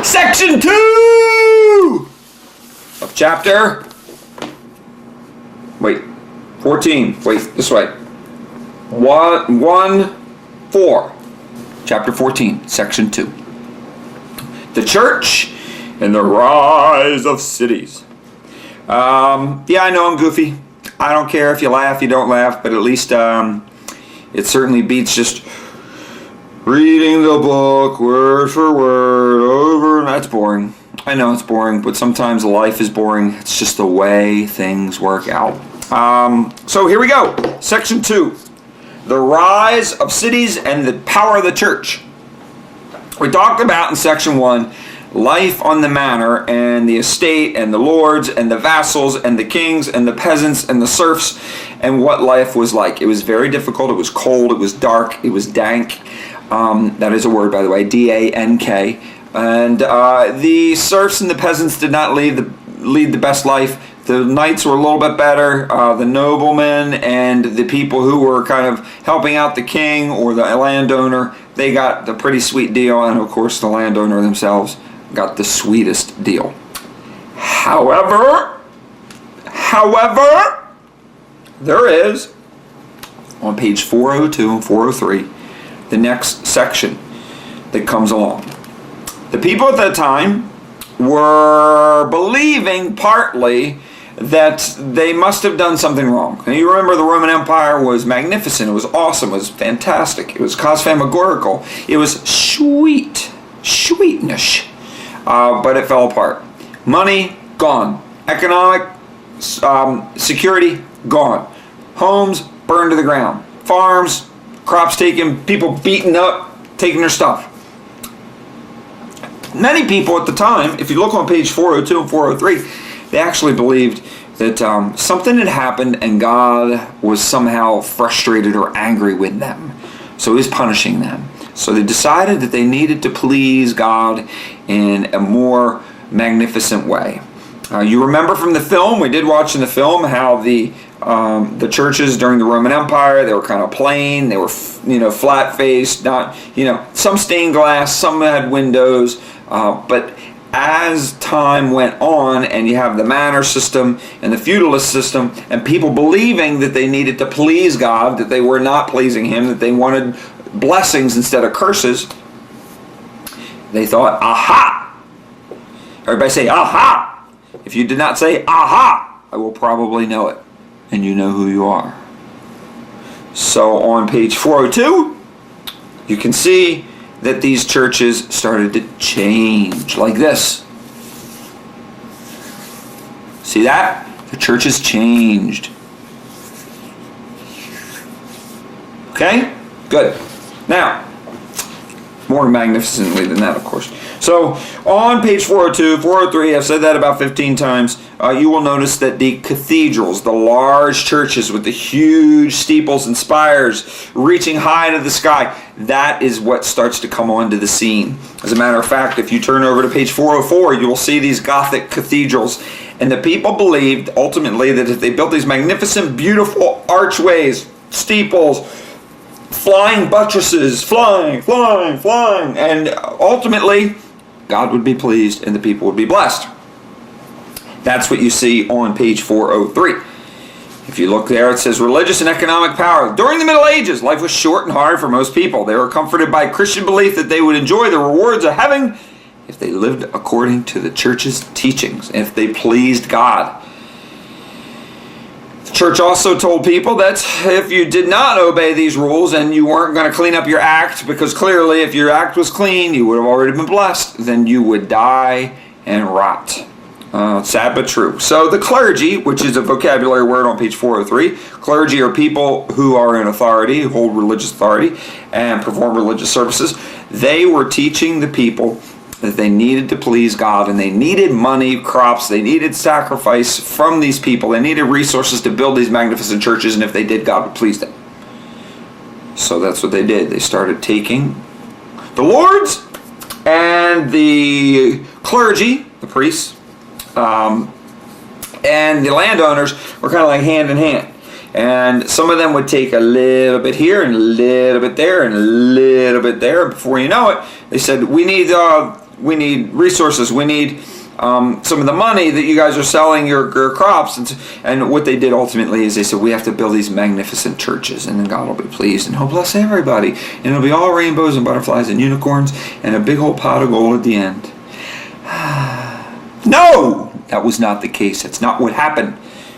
Section 2 of chapter, 14. Wait, this way. 4. Chapter 14, section 2. The church and the rise of cities. Yeah, I know I'm goofy. I don't care if you laugh, you don't laugh, but at least it certainly beats just reading the book word for word over. That's boring. I know it's boring, but sometimes life is boring. It's just the way things work out. So here we go. Section 2. The rise of cities and the power of the church. We talked about in section 1 life on the manor and the estate and the lords and the vassals and the kings and the peasants and the serfs and what life was like. It was very difficult. It was cold. It was dark. It was dank. That is a word, by the way, D-A-N-K. And the serfs and the peasants did not lead the best life. The knights were a little bit better. The noblemen and the people who were kind of helping out the king or the landowner, they got the pretty sweet deal. And of course, the landowner themselves got the sweetest deal. However, there is, on page 402 and 403, the next section that comes along. The people at that time were believing partly that they must have done something wrong. And you remember the Roman Empire was magnificent, it was awesome, it was fantastic, it was cosmogonical, it was sweetnish, but it fell apart. Money, gone. Economic security, gone. Homes burned to the ground. Farms, crops taken, people beaten up, taking their stuff. Many people at the time, if you look on page 402 and 403, they actually believed that something had happened and God was somehow frustrated or angry with them. So he was punishing them. So they decided that they needed to please God in a more magnificent way. You remember from the film, we did watch in the film how the churches during the Roman Empire, they were kind of plain, they were flat-faced, not, some stained glass, some had windows, but as time went on and you have the manor system and the feudalist system and people believing that they needed to please God, that they were not pleasing him, that they wanted blessings instead of curses, they thought, aha! Everybody say, aha! If you did not say, aha, I will probably know it. And you know who you are. So on page 402, you can see that these churches started to change like this. See that? The churches changed. Okay? Good. Now, more magnificently than that, of course. So, on page 402, 403, I've said that about 15 times, you will notice that the cathedrals, the large churches with the huge steeples and spires reaching high to the sky, that is what starts to come onto the scene. As a matter of fact, if you turn over to page 404, you will see these Gothic cathedrals. And the people believed, ultimately, that if they built these magnificent, beautiful archways, steeples, flying buttresses, flying, and ultimately, God would be pleased and the people would be blessed. That's what you see on page 403. If you look there, it says religious and economic power. During the Middle Ages, life was short and hard for most people. They were comforted by Christian belief that they would enjoy the rewards of heaven if they lived according to the church's teachings, if they pleased God. The church also told people that if you did not obey these rules and you weren't going to clean up your act, because clearly if your act was clean, you would have already been blessed, then you would die and rot. Sad but true. So the clergy, which is a vocabulary word on page 403, clergy are people who are in authority, who hold religious authority, and perform religious services. They were teaching the people that they needed to please God, and they needed money, crops, they needed sacrifice from these people, they needed resources to build these magnificent churches, and if they did, God would please them. So that's what they did. They started taking the lords and the clergy, the priests, and the landowners were kind of like hand in hand. And some of them would take a little bit here and a little bit there and a little bit there. Before you know it, they said, we need need resources. We need some of the money that you guys are selling your crops. And what they did ultimately is they said, we have to build these magnificent churches, and then God will be pleased and he'll bless everybody. And it'll be all rainbows and butterflies and unicorns and a big old pot of gold at the end. No! That was not the case. That's not what happened.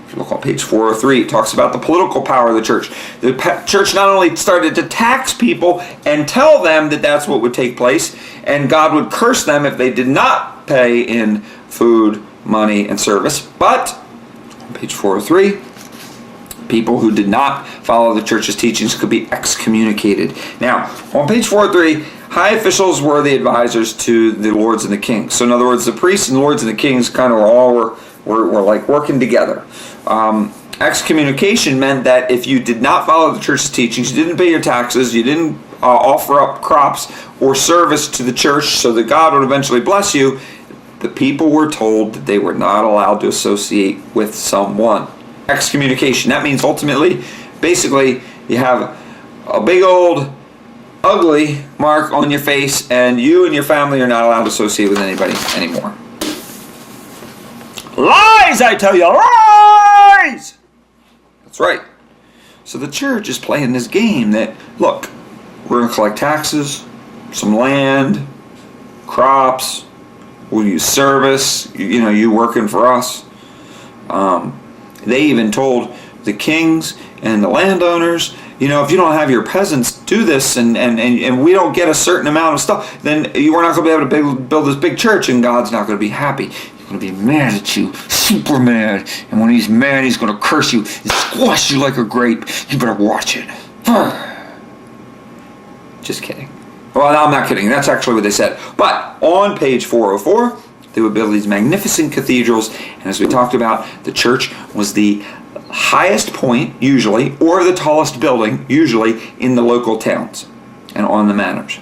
If you look on page 403, it talks about the political power of the church. The church not only started to tax people and tell them that that's what would take place, and God would curse them if they did not pay in food, money, and service, but on page 403, people who did not follow the church's teachings could be excommunicated. Now, on page 403, high officials were the advisors to the lords and the kings. So in other words, the priests and lords and the kings kind of were like working together. Excommunication meant that if you did not follow the church's teachings, you didn't pay your taxes, you didn't offer up crops or service to the church so that God would eventually bless you, the people were told that they were not allowed to associate with someone. Excommunication, that means ultimately, basically, you have a big old ugly mark on your face, and you and your family are not allowed to associate with anybody anymore. Lies, I tell you, lies! That's right. So the church is playing this game that, look, we're going to collect taxes, some land, crops, we'll use service, you working for us. They even told the kings and the landowners, if you don't have your peasants do this and we don't get a certain amount of stuff, then we're not going to be able to build this big church, and God's not going to be happy. He's going to be mad at you, super mad. And when he's mad, he's going to curse you and squash you like a grape. You better watch it. Just kidding. Well, no, I'm not kidding. That's actually what they said. But on page 404, they would build these magnificent cathedrals. And as we talked about, the church was the highest point, usually, or the tallest building, usually, in the local towns and on the manors.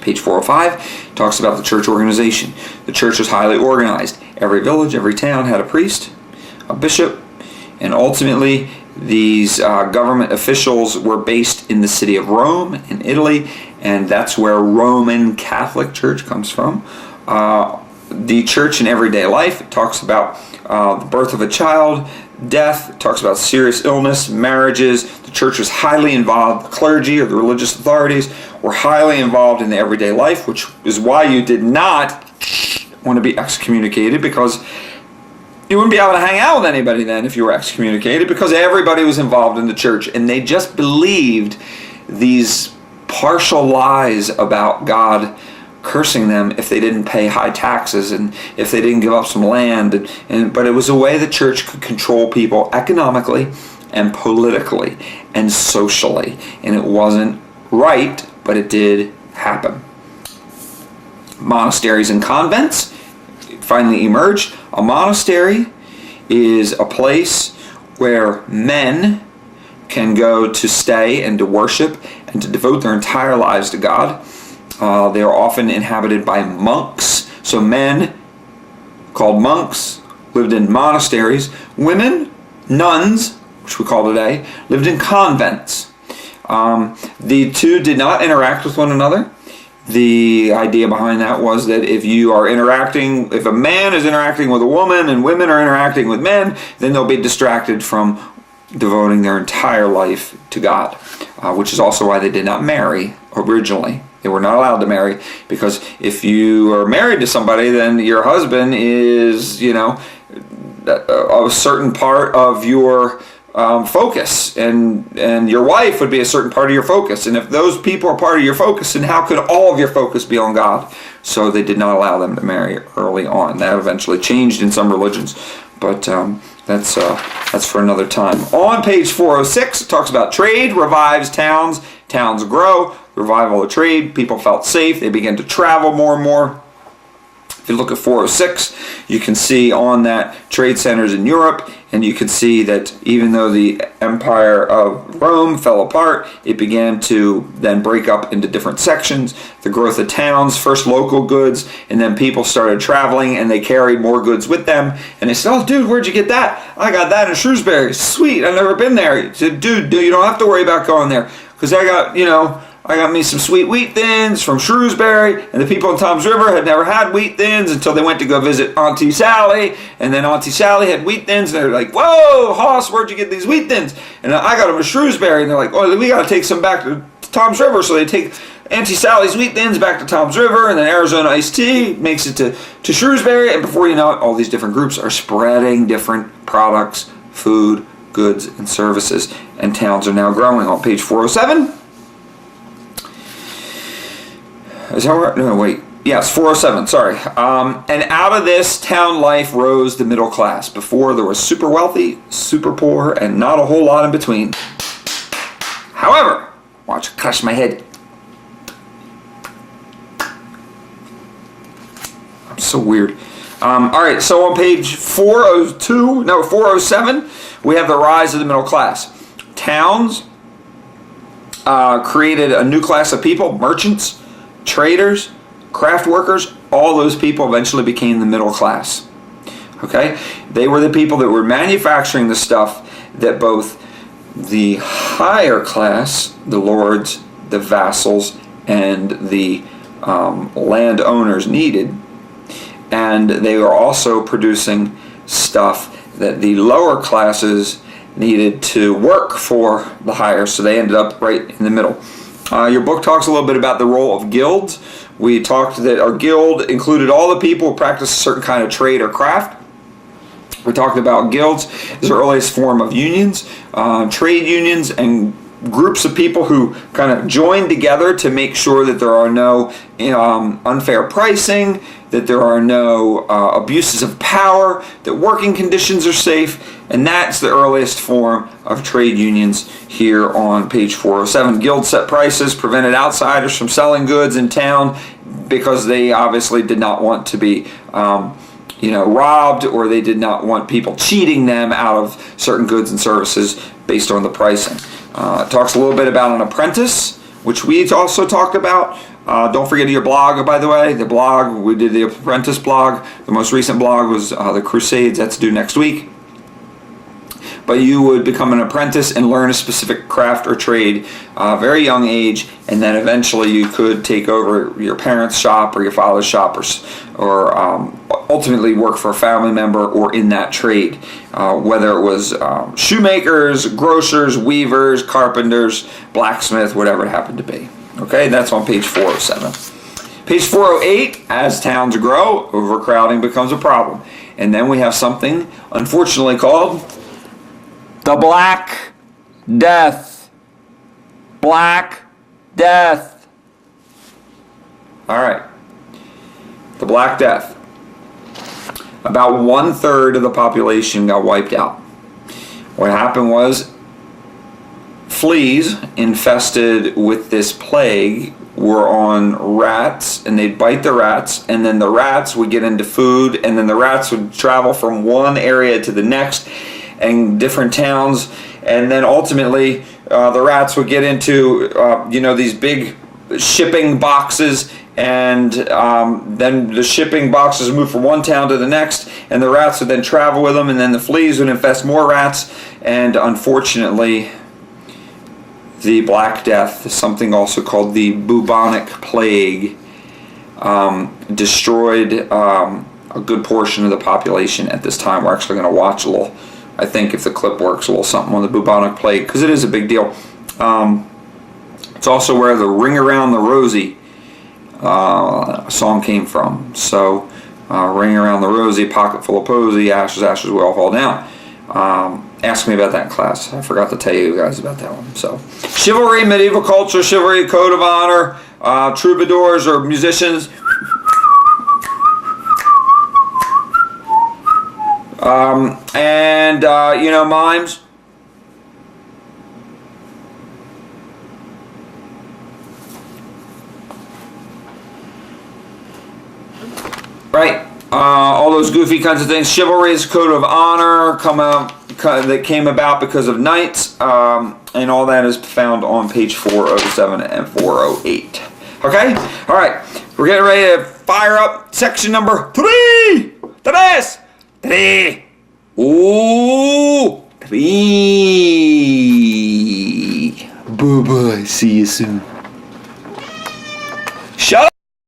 Page 405 talks about the church organization. The church was highly organized. Every village, every town had a priest, a bishop, and ultimately these government officials were based in the city of Rome in Italy, and that's where Roman Catholic Church comes from. The church in everyday life, it talks about the birth of a child, death, it talks about serious illness, marriages. The church was highly involved. The clergy or the religious authorities were highly involved in the everyday life, which is why you did not want to be excommunicated, because you wouldn't be able to hang out with anybody then if you were excommunicated, because everybody was involved in the church, and they just believed these partial lies about God cursing them if they didn't pay high taxes and if they didn't give up some land. But it was a way the church could control people economically and politically and socially. And it wasn't right, but it did happen. Monasteries and convents finally emerged. A monastery is a place where men can go to stay and to worship and to devote their entire lives to God. They are often inhabited by monks. So men, called monks, lived in monasteries. Women, nuns, which we call today, lived in convents. The two did not interact with one another. The idea behind that was that if a man is interacting with a woman and women are interacting with men, then they'll be distracted from devoting their entire life to God, which is also why they did not marry originally. They were not allowed to marry, because if you are married to somebody, then your husband is, a certain part of your focus, and your wife would be a certain part of your focus. And if those people are part of your focus, then how could all of your focus be on God? So they did not allow them to marry early on. That eventually changed in some religions, but that's for another time. On page 406, it talks about trade revives towns. Towns grow. Revival of trade. People felt safe. They began to travel more and more. If you look at 406, you can see on that trade centers in Europe, and you can see that even though the Empire of Rome fell apart, it began to then break up into different sections. The growth of towns, first local goods, and then people started traveling, and they carried more goods with them. And they said, "Oh, dude, where'd you get that? I got that in Shrewsbury. Sweet, I've never been there." He said, "Dude, you don't have to worry about going there, because I got, I got me some sweet wheat thins from Shrewsbury, and the people in Toms River had never had wheat thins until they went to go visit Auntie Sally, and then Auntie Sally had wheat thins, and they're like, whoa, Hoss, where'd you get these wheat thins? And I got them to Shrewsbury, and they're like, oh, we got to take some back to Toms River, so they take Auntie Sally's wheat thins back to Toms River, and then Arizona iced tea makes it to Shrewsbury, and before you know it, all these different groups are spreading different products, food, goods, and services, and towns are now growing. On page 407. Is that right? No, wait. Yes, 407, sorry. And out of this town life rose the middle class. Before there was super wealthy, super poor, and not a whole lot in between. However, watch it crush my head. I'm so weird. Alright, so on page 407, we have the rise of the middle class. Towns created a new class of people, merchants, traders, craft workers. All those people eventually became the middle class. Okay? They were the people that were manufacturing the stuff that both the higher class, the lords, the vassals, and the landowners needed. And they were also producing stuff that the lower classes needed to work for the higher, so they ended up right in the middle. Your book talks a little bit about the role of guilds. We talked that our guild included all the people who practiced a certain kind of trade or craft. We talked about guilds as the earliest form of unions, trade unions, and groups of people who kind of join together to make sure that there are no unfair pricing, that there are no abuses of power, that working conditions are safe, and that's the earliest form of trade unions here on page 407. Guilds set prices, prevented outsiders from selling goods in town because they obviously did not want to be robbed, or they did not want people cheating them out of certain goods and services based on the pricing. It talks a little bit about an apprentice, which we also talked about. Don't forget your blog, by the way. The blog, we did the apprentice blog. The most recent blog was the Crusades. That's due next week. But you would become an apprentice and learn a specific craft or trade very young age, and then eventually you could take over your parents' shop or your father's shop, or ultimately work for a family member or in that trade, whether it was shoemakers, grocers, weavers, carpenters, blacksmith, whatever it happened to be. Okay, that's on page 407. Page 408, as towns grow, overcrowding becomes a problem. And then we have something, unfortunately, called the Black Death. Black Death. All right. The Black Death. About 1/3 of the population got wiped out. What happened was fleas infested with this plague were on rats, and they'd bite the rats, and then the rats would get into food, and then the rats would travel from one area to the next and different towns, and then ultimately the rats would get into these big shipping boxes, and then the shipping boxes would move from one town to the next, and the rats would then travel with them, and then the fleas would infest more rats, and unfortunately the Black Death, something also called the bubonic plague, destroyed a good portion of the population at this time. We're actually going to watch a little, I think if the clip works, a little something on the bubonic plague, because it is a big deal. It's also where the Ring Around the Rosie song came from. So, Ring Around the Rosie, pocket full of posy, ashes, ashes, we all fall down. Ask me about that in class. I forgot to tell you guys about that one. So, chivalry, medieval culture, chivalry, code of honor, troubadours or musicians. Mimes. Right. All those goofy kinds of things. Chivalry is code of honor that came about because of knights, and all that is found on page 407 and 408. Okay? All right. We're getting ready to fire up section number 3. Tres. 3. Ooh. 3. Bye-bye. See you soon.